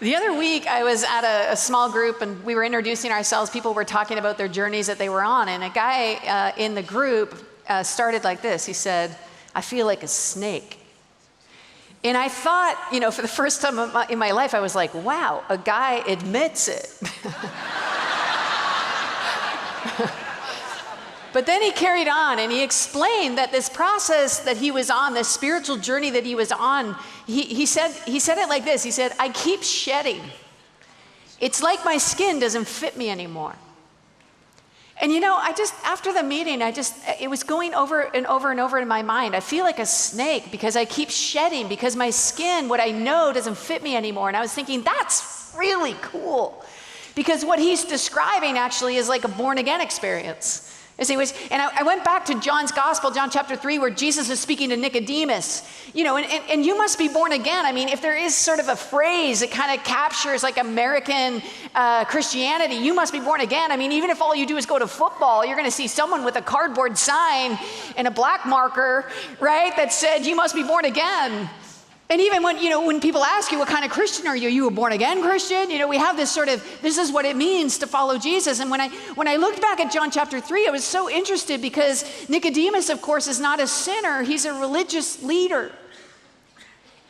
The other week, I was at a small group, and we were introducing ourselves. People were talking about their journeys that they were on, and a guy in the group started like this. He said, "I feel like a snake." And I thought, for the first time in my life, I was like, wow, a guy admits it. But then he carried on, and he explained that this process that he was on, this spiritual journey that he was on, he said it like this. He said, "I keep shedding. It's like my skin doesn't fit me anymore." And after the meeting, it was going over and over and over in my mind. I feel like a snake because I keep shedding, because my skin, what I know, doesn't fit me anymore. And I was thinking, that's really cool. Because what he's describing actually is like a born again experience. And I went back to John's gospel, John chapter 3, where Jesus is speaking to Nicodemus, and you must be born again. I mean, if there is sort of a phrase that kind of captures like American Christianity, you must be born again. I mean, even if all you do is go to football, you're going to see someone with a cardboard sign and a black marker, right, that said, "You must be born again." And even when people ask you, what kind of Christian are you? Are you a born again Christian? We have this this is what it means to follow Jesus. And when I looked back at John chapter 3, I was so interested because Nicodemus, of course, is not a sinner. He's a religious leader.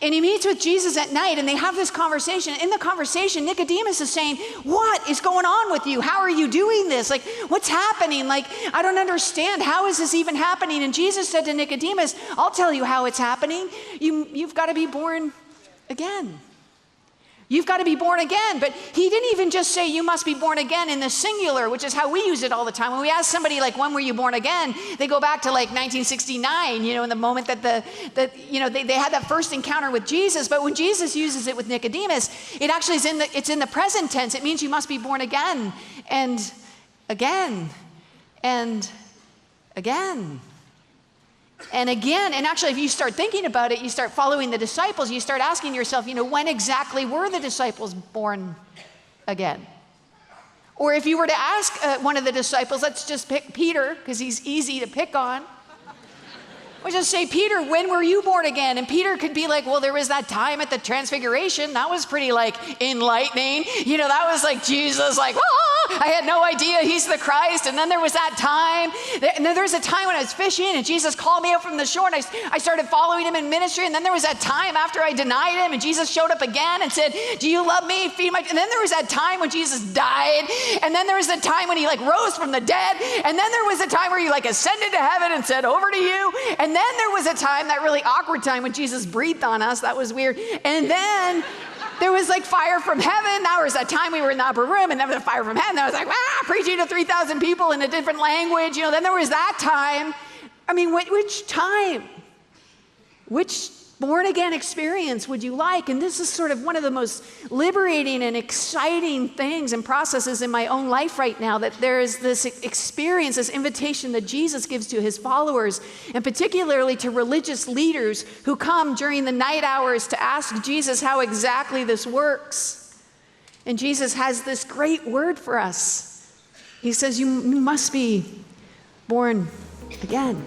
And he meets with Jesus at night, and they have this conversation. In the conversation, Nicodemus is saying, "What is going on with you? How are you doing this? Like, what's happening? Like, I don't understand. How is this even happening?" And Jesus said to Nicodemus, "I'll tell you how it's happening. You've got to be born again. You've got to be born again." But he didn't even just say, "You must be born again" in the singular, which is how we use it all the time. When we ask somebody, like, "When were you born again?" they go back to like 1969, in the moment that they had that first encounter with Jesus. But when Jesus uses it with Nicodemus, it actually is it's in the present tense. It means you must be born again and again and again. And again, and actually, if you start thinking about it, you start following the disciples, you start asking yourself, when exactly were the disciples born again? Or if you were to ask one of the disciples, let's just pick Peter, because he's easy to pick on. We'll just say, "Peter, when were you born again?" And Peter could be like, "Well, there was that time at the Transfiguration. That was pretty enlightening. That was like Jesus, I had no idea he's the Christ. And then there was that time. And then there was a time when I was fishing and Jesus called me out from the shore and I started following him in ministry. And then there was that time after I denied him and Jesus showed up again and said, 'Do you love me? Feed my..." And then there was that time when Jesus died. And then there was the time when he rose from the dead. And then there was a time where he ascended to heaven and said, "Over to you." And then there was a time, that really awkward time when Jesus breathed on us. That was weird. And then there was fire from heaven. There was that time we were in the upper room and then the fire from heaven. I was preaching to 3,000 people in a different language. Then there was that time. I mean, which time? Which born again experience would you like? And this is sort of one of the most liberating and exciting things and processes in my own life right now, that there is this experience, this invitation that Jesus gives to his followers, and particularly to religious leaders who come during the night hours to ask Jesus how exactly this works. And Jesus has this great word for us. He says, you must be born again.